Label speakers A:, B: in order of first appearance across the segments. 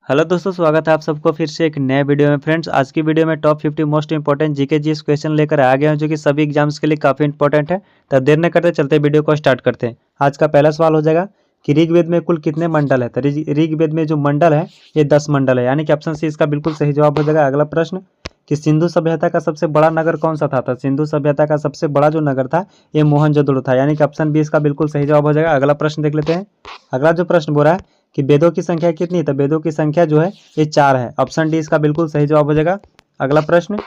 A: Hello दोस्तों, स्वागत है आप सबको फिर से एक नए वीडियो में। फ्रेंड्स, आज की वीडियो में top 50 most important GK GS question लेकर आ गया हूं, जो कि सभी एग्जाम्स के लिए काफ़ी इंपॉर्टेंट है। तो देर न करते चलते वीडियो को स्टार्ट करते हैं। आज का पहला सवाल हो जाएगा कि ऋग्वेद में कुल कितने मंडल है। तो ऋग्वेद में जो मंडल है ये 10 मंडल है, यानी कि ऑप्शन सी इसका बिल्कुल सही जवाब हो जाएगा। अगला प्रश्न कि सिंधु सभ्यता का सबसे बड़ा नगर कौन सा था। तो सिंधु सभ्यता का सबसे बड़ा जो नगर था ये मोहनजोदड़ो था, यानी कि ऑप्शन बी इसका बिल्कुल सही जवाब हो जाएगा। अगला प्रश्न देख लेते हैं। अगला जो प्रश्न बोल रहा है कि वेदों की संख्या कितनी। तो वेदों की संख्या जो है ये 4 है। ऑप्शन डी इसका बिल्कुल सही जवाब हो जाएगा। अगला प्रश्न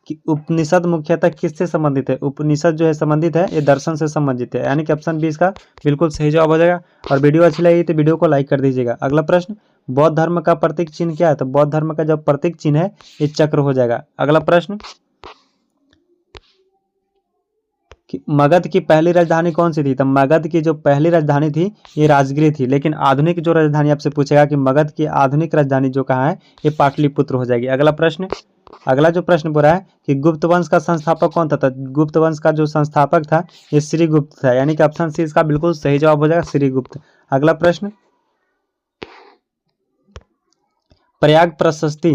A: कि उपनिषद मुख्यतः किससे संबंधित है। उपनिषद जो है संबंधित है ये दर्शन से संबंधित है, यानी कि ऑप्शन बी इसका बिल्कुल सही जवाब हो जाएगा। और वीडियो अच्छी लगी तो वीडियो को लाइक कर दीजिएगा। अगला प्रश्न बौद्ध धर्म का प्रतीक चिन्ह क्या है। तो बौद्ध धर्म का जो प्रतीक चिन्ह है ये चक्र हो जाएगा। अगला प्रश्न कि मगध की पहली राजधानी कौन सी थी। तो मगध की जो पहली राजधानी थी ये राजगृह थी, लेकिन आधुनिक जो राजधानी आपसे पूछेगा कि मगध की आधुनिक राजधानी जो कहाँ है ये पाटलिपुत्र हो जाएगी। अगला प्रश्न अगला जो प्रश्न बोला है कि गुप्त वंश का संस्थापक कौन था। तो गुप्त वंश का जो संस्थापक था ये श्रीगुप्त था, यानी कि ऑप्शन सी इसका बिल्कुल सही जवाब हो जाएगा, श्रीगुप्त। अगला प्रश्न प्रयाग प्रशस्ति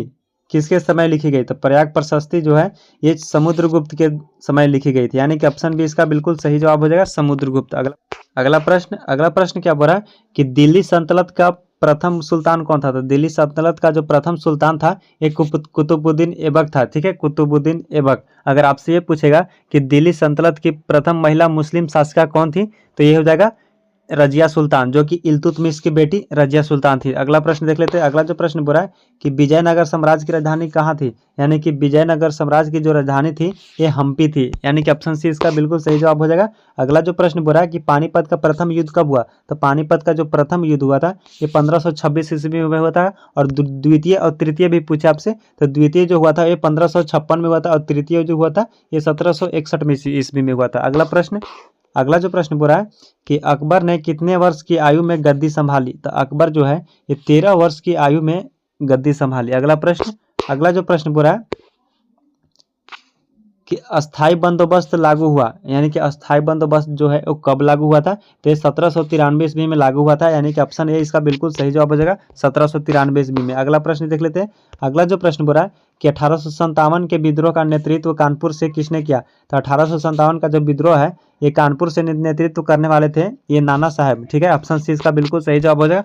A: किसके समय लिखी गई। तो प्रयाग प्रशस्ति जो है ये समुद्रगुप्त के समय लिखी गई थी, यानी कि ऑप्शन बी इसका बिल्कुल सही जवाब हो जाएगा, समुद्रगुप्त। अगला प्रश्न क्या बोला कि दिल्ली सल्तनत का प्रथम सुल्तान कौन था। तो दिल्ली सल्तनत का जो प्रथम सुल्तान था ये कुतुबुद्दीन ऐबक था। ठीक है, कुतुबुद्दीन ऐबक। अगर आपसे ये पूछेगा कि दिल्ली सल्तनत की प्रथम महिला मुस्लिम शासिका कौन थी, तो ये हो जाएगा रजिया सुल्तान, जो कि इल्तुतमिश की बेटी रजिया सुल्तान थी। अगला प्रश्न देख लेते हैं। अगला जो प्रश्न बोला है कि विजयनगर साम्राज्य की राजधानी कहाँ थी, यानी कि विजयनगर साम्राज्य की जो राजधानी थी ये हम्पी थी, यानी कि ऑप्शन सी इसका बिल्कुल सही जवाब हो जाएगा। अगला जो प्रश्न बोला है कि पानीपत का प्रथम युद्ध कब हुआ। तो पानीपत का जो प्रथम युद्ध हुआ था ये 1526 ईस्वी में हुआ था, और द्वितीय और तृतीय भी पूछे आपसे। तो द्वितीय जो हुआ था ये 1556 में हुआ था, और तृतीय जो हुआ था ये 1761 ईस्वी में हुआ था। अगला जो प्रश्न बोला है कि अकबर ने कितने वर्ष की आयु में गद्दी संभाली। तो अकबर जो है ये 13 वर्ष की आयु में गद्दी संभाली। अगला जो प्रश्न बोला है कि अस्थाई बंदोबस्त लागू हुआ, यानी कि अस्थाई बंदोबस्त जो है वो कब लागू हुआ था। तो 1793 ईस्वी में लागू हुआ था, यानी कि ऑप्शन ए इसका बिल्कुल सही जवाब हो जाएगा, 1793 ईस्वी में। अगला प्रश्न देख लेते हैं। अगला जो प्रश्न बोला है कि 1857 के विद्रोह का नेतृत्व कानपुर से किसने किया। तो 1857 का जो विद्रोह है ये कानपुर से नेतृत्व करने वाले थे ये नाना साहब। ठीक है, ऑप्शन सी इसका बिल्कुल सही जवाब हो जाएगा।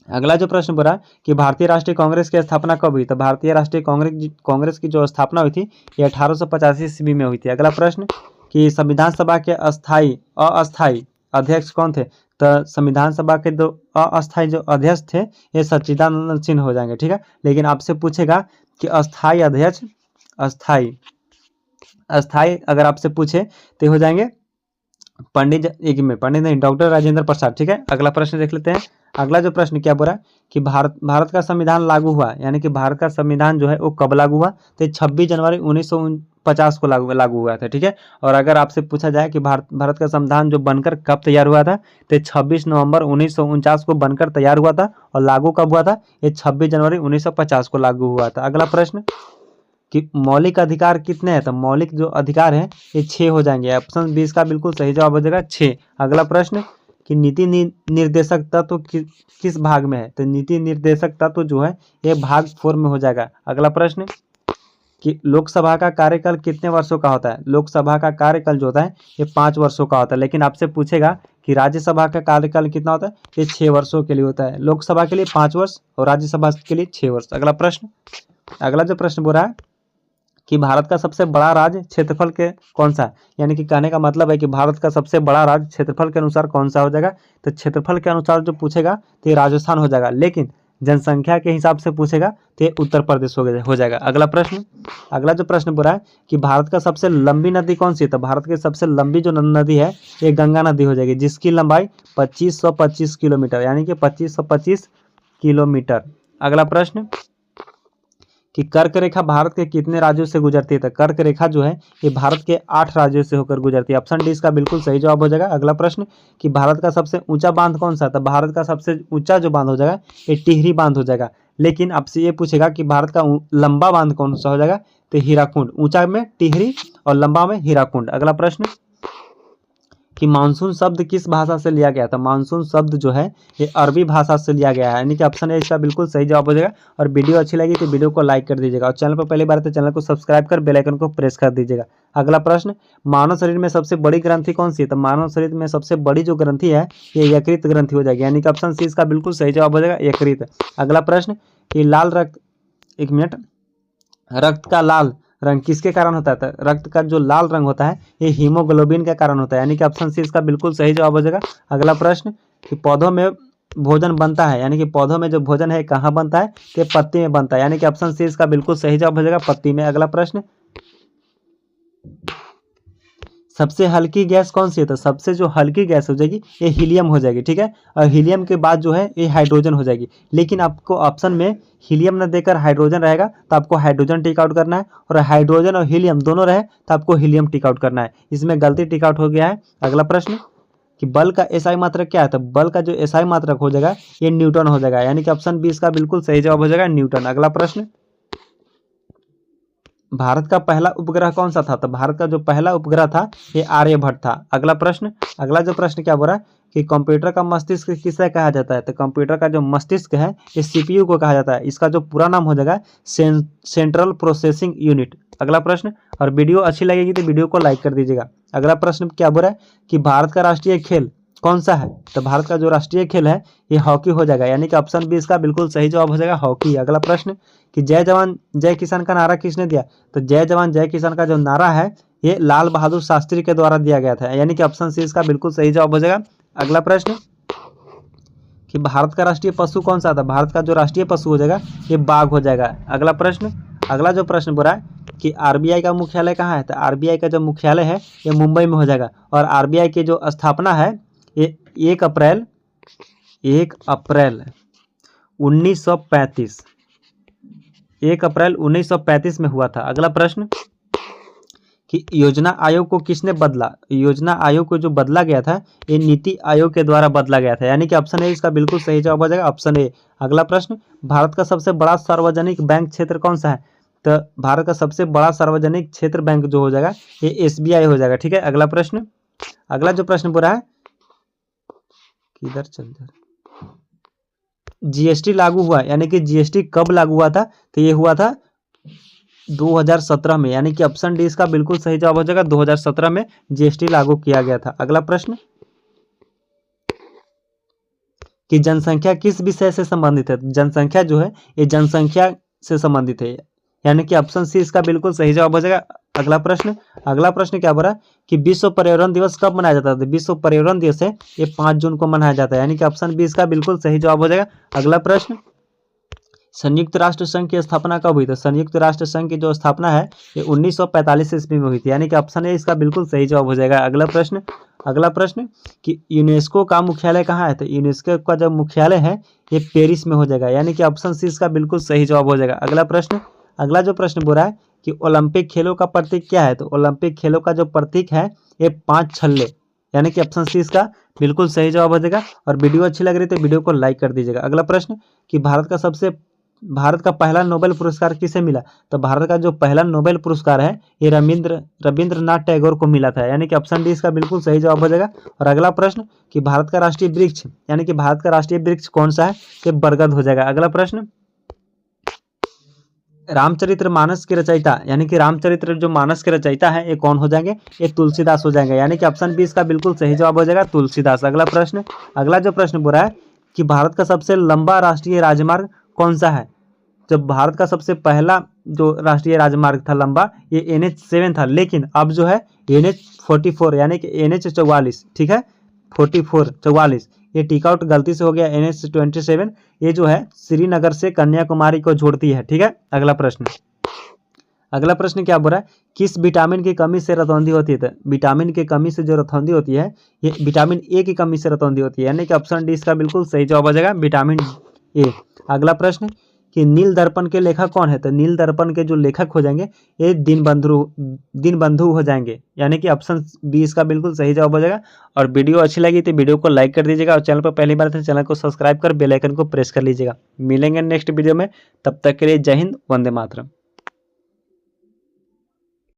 A: अगला जो प्रश्न बोला कि भारतीय राष्ट्रीय कांग्रेस की स्थापना कब हुई। तो भारतीय राष्ट्रीय कांग्रेस की जो स्थापना हुई थी ये 1885 ईस्वी में हुई थी। अगला प्रश्न कि संविधान सभा के अस्थाई अध्यक्ष कौन थे। तो संविधान सभा के दो अस्थाई जो अध्यक्ष थे ये सच्चिदानंद सिंह हो जाएंगे। ठीक है, लेकिन आपसे पूछेगा कि अस्थाई अध्यक्ष अस्थाई अगर आपसे पूछे तो हो जाएंगे पंडित नहीं, डॉक्टर राजेंद्र प्रसाद। ठीक है, अगला प्रश्न देख लेते हैं। अगला जो प्रश्न क्या बोला कि भारत का संविधान लागू हुआ, यानी कि भारत का संविधान जो है वो कब लागू हुआ। तो 26 जनवरी 1949 को लागू हुआ था। ठीक है, और अगर आपसे पूछा जाए कि भारत का संविधान जो बनकर कब तैयार हुआ था, तो 26 नवंबर 1949 को बनकर तैयार हुआ था, और लागू कब हुआ था, ये 26 जनवरी 1950 को लागू हुआ था। अगला प्रश्न कि मौलिक अधिकार कितने हैं। तो मौलिक जो अधिकार है ये 6 हो जाएंगे। ऑप्शन बी इसका बिल्कुल सही जवाब हो जाएगा, 6। अगला प्रश्न कि नीति निर्देशक तत्व किस भाग में है। तो नीति निर्देशक तत्व जो है ये भाग 4 में हो जाएगा। अगला प्रश्न कि लोकसभा का कार्यकाल कितने वर्षों का होता है। लोकसभा का कार्यकाल जो होता है ये 5 वर्षों का होता है, लेकिन आपसे पूछेगा कि राज्यसभा का कार्यकाल कितना होता है। ये 6 वर्षों के लिए होता है। लोकसभा के लिए 5 वर्ष और राज्यसभा के लिए 6 वर्ष। अगला जो प्रश्न बोल रहा है कि भारत का सबसे बड़ा राज्य क्षेत्रफल के कौन सा, यानी कि कहने का मतलब है कि भारत का सबसे बड़ा राज्य क्षेत्रफल के अनुसार कौन सा हो जाएगा। तो क्षेत्रफल के अनुसार जो पूछेगा तो ये राजस्थान हो जाएगा, लेकिन जनसंख्या के हिसाब से पूछेगा तो ये उत्तर प्रदेश हो जाएगा। अगला जो प्रश्न बोला है कि भारत का सबसे लंबी नदी कौन सी है। तो भारत की सबसे लंबी जो नदी है ये गंगा नदी हो जाएगी, जिसकी लंबाई 2525 किलोमीटर, यानी कि 2525 किलोमीटर। अगला प्रश्न कि कर्क रेखा भारत के कितने राज्यों से गुजरती है। तो कर्क रेखा जो है ये भारत के 8 राज्यों से होकर गुजरती है। ऑप्शन डी इसका बिल्कुल सही जवाब हो जाएगा। अगला प्रश्न कि भारत का सबसे ऊंचा बांध कौन सा। तो भारत का सबसे ऊंचा जो बांध हो जाएगा ये टिहरी बांध हो जाएगा, लेकिन आपसे ये पूछेगा कि भारत का लंबा बांध कौन सा हो जाएगा। तो हीराकुंड, ऊंचा में टिहरी और लंबा में हीराकुंड। अगला प्रश्न कि मानसून शब्द किस भाषा से लिया गया था। मानसून शब्द जो है ये अरबी भाषा से लिया गया है, यानी कि ऑप्शन है इसका बिल्कुल सही जवाब हो जाएगा। और वीडियो अच्छी लगी तो वीडियो को लाइक कर दीजिएगा और चैनल पर पहली बार तो चैनल को सब्सक्राइब कर बेल आइकन को प्रेस कर दीजिएगा। अगला प्रश्न, मानव शरीर में सबसे बड़ी ग्रंथि कौन सी है। तो मानव शरीर में सबसे बड़ी जो ग्रंथि है ये यकृत ग्रंथि हो जाएगी, यानी कि ऑप्शन सी इसका बिल्कुल सही जवाब हो जाएगा, यकृत। अगला प्रश्न कि लाल रक्त, एक मिनट, रक्त का लाल रंग किसके कारण होता है। तो रक्त का जो लाल रंग होता है ये हीमोग्लोबिन के कारण होता है, यानी कि ऑप्शन सी इसका बिल्कुल सही जवाब हो जाएगा। अगला प्रश्न कि पौधों में भोजन बनता है, यानी कि पौधों में जो भोजन है कहाँ बनता है, कि पत्ती में बनता है, यानी कि ऑप्शन सी इसका बिल्कुल सही जवाब हो जाएगा, पत्ती में। अगला प्रश्न, सबसे हल्की गैस कौन सी है। तो सबसे जो हल्की गैस हो जाएगी ये हीलियम हो जाएगी, ठीक है। और हीलियम के बाद जो है ये हाइड्रोजन हो जाएगी, लेकिन आपको ऑप्शन में हीलियम न देकर हाइड्रोजन रहेगा तो आपको हाइड्रोजन टिक आउट करना है, और हाइड्रोजन और हीलियम दोनों रहे तो आपको हीलियम टिक आउट करना है। इसमें गलती टिक आउट हो गया है। अगला प्रश्न कि बल का एसआई मात्रक क्या है। तो बल का जो एसआई मात्रक हो जाएगा ये न्यूटन हो जाएगा, यानी कि ऑप्शन बी इसका बिल्कुल सही जवाब हो जाएगा, न्यूटन। अगला प्रश्न, भारत का पहला उपग्रह कौन सा था। तो भारत का जो पहला उपग्रह था ये आर्यभट्ट था। अगला प्रश्न, अगला जो प्रश्न क्या बोल रहा है कि कंप्यूटर का मस्तिष्क किसे कहा जाता है। तो कंप्यूटर का जो मस्तिष्क है ये सीपीयू को कहा जाता है, इसका जो पूरा नाम हो जाएगा सेंट्रल प्रोसेसिंग यूनिट। अगला प्रश्न, और वीडियो अच्छी लगेगी तो वीडियो को लाइक कर दीजिएगा। अगला प्रश्न क्या बोल रहा है कि भारत का राष्ट्रीय खेल कौन सा है। तो भारत का जो राष्ट्रीय खेल है ये हॉकी हो जाएगा, यानी कि ऑप्शन बी इसका बिल्कुल सही जवाब हो जाएगा, हॉकी। अगला प्रश्न कि जय जवान जय किसान का नारा किसने दिया। तो जय जवान जय किसान का जो नारा है ये लाल बहादुर शास्त्री के द्वारा दिया गया था, यानी कि ऑप्शन सी इसका बिल्कुल सही जवाब हो जाएगा। अगला प्रश्न कि भारत का राष्ट्रीय पशु कौन सा था। भारत का जो राष्ट्रीय पशु हो जाएगा ये बाघ हो जाएगा। अगला प्रश्न, अगला जो प्रश्न बोला है कि आरबीआई का मुख्यालय कहाँ है। तो आरबीआई का जो मुख्यालय है ये मुंबई में हो जाएगा, और आरबीआई की जो स्थापना है ये 1 अप्रैल 1935 1 अप्रैल 1935 में हुआ था। अगला प्रश्न कि योजना आयोग को किसने बदला। योजना आयोग को जो बदला गया था ये नीति आयोग के द्वारा बदला गया था, यानी कि ऑप्शन ए इसका बिल्कुल सही जवाब हो जाएगा, ऑप्शन ए। अगला प्रश्न, भारत का सबसे बड़ा सार्वजनिक बैंक क्षेत्र कौन सा है। तो भारत का सबसे बड़ा सार्वजनिक क्षेत्र बैंक जो हो जाएगा ये एसबीआई हो जाएगा, ठीक है। अगला प्रश्न, अगला जो प्रश्न बोल रहा है किधर चल जा, जीएसटी लागू हुआ, यानी कि जीएसटी कब लागू हुआ था। तो ये हुआ था 2017 में, यानी कि ऑप्शन डी इसका बिल्कुल सही जवाब हो जाएगा, 2017 में जीएसटी लागू किया गया था। अगला प्रश्न कि जनसंख्या किस विषय से संबंधित है। जनसंख्या जो है ये जनसंख्या से संबंधित है, यानी कि ऑप्शन सी इसका बिल्कुल सही जवाब हो जाएगा। अगला प्रश्न, अगला प्रश्न क्या बोला कि विश्व पर्यावरण दिवस कब मनाया जाता है। विश्व पर्यावरण दिवस है ये 5 जून को मनाया जाता है, यानी कि ऑप्शन बी इसका बिल्कुल सही जवाब हो जाएगा। अगला प्रश्न, संयुक्त राष्ट्र संघ की स्थापना कब हुई। तो संयुक्त राष्ट्र संघ की जो स्थापना है ये 1945 ईस्वी में हुई थी, यानी कि ऑप्शन ए इसका बिल्कुल सही जवाब हो जाएगा। अगला प्रश्न, अगला प्रश्न कि यूनेस्को का मुख्यालय कहाँ है। तो यूनेस्को का जो मुख्यालय है ये पेरिस में हो जाएगा, यानी कि ऑप्शन सी इसका बिल्कुल सही जवाब हो जाएगा। अगला प्रश्न, अगला जो प्रश्न बोला है कि ओलंपिक खेलों का प्रतीक क्या है। तो ओलंपिक खेलों का जो प्रतीक है ये 5 छल्ले, यानी कि ऑप्शन सी इसका बिल्कुल सही जवाब हो जाएगा। और वीडियो अच्छी लग रही तो वीडियो को लाइक कर दीजिएगा। अगला प्रश्न कि भारत का पहला नोबेल पुरस्कार किसे मिला। तो भारत का जो पहला नोबेल पुरस्कार है ये रविंद्रनाथ टैगोर को मिला था, यानी कि ऑप्शन डी इसका बिल्कुल सही जवाब हो जाएगा। और अगला प्रश्न कि भारत का राष्ट्रीय वृक्ष, यानी कि भारत का राष्ट्रीय वृक्ष कौन सा है, ये बरगद हो जाएगा। अगला प्रश्न, रामचरितमानस के रचयिता, यानी कि रामचरित्र जो मानस के रचयिता है ये कौन हो जाएंगे, ये तुलसीदास हो जाएंगे, यानी कि ऑप्शन बी इसका बिल्कुल सही जवाब हो जाएगा, तुलसीदास। अगला प्रश्न, अगला जो प्रश्न बोल रहा है कि भारत का सबसे लंबा राष्ट्रीय राजमार्ग कौन सा है। जब भारत का सबसे पहला जो राष्ट्रीय राजमार्ग था लंबा ये NH7 था, लेकिन अब जो है NH44 यानी कि NH44, ठीक है, 44 ये टिक आउट गलती से हो गया, NH27 ये जो है श्रीनगर से कन्याकुमारी को जोड़ती है, ठीक है। अगला प्रश्न, अगला प्रश्न क्या बोल रहा है किस विटामिन की कमी से रतौंधी होती है। तो विटामिन की कमी से जो रतौंधी होती है ये विटामिन ए की कमी से रतौंधी होती है, यानी कि ऑप्शन डी इसका बिल्कुल सही जवाब हो जाएगा, विटामिन ए। अगला प्रश्न कि नील दर्पण के लेखक कौन है। तो नील दर्पण के जो लेखक हो जाएंगे ये दीनबंधु हो जाएंगे, यानी कि ऑप्शन बी इसका बिल्कुल सही जवाब हो जाएगा। और वीडियो अच्छी लगी तो वीडियो को लाइक कर दीजिएगा, और चैनल पर पहली बार तो चैनल को सब्सक्राइब कर बेल आइकन को प्रेस कर लीजिएगा। मिलेंगे नेक्स्ट वीडियो में, तब तक के लिए जय हिंद, वंदे मातरम।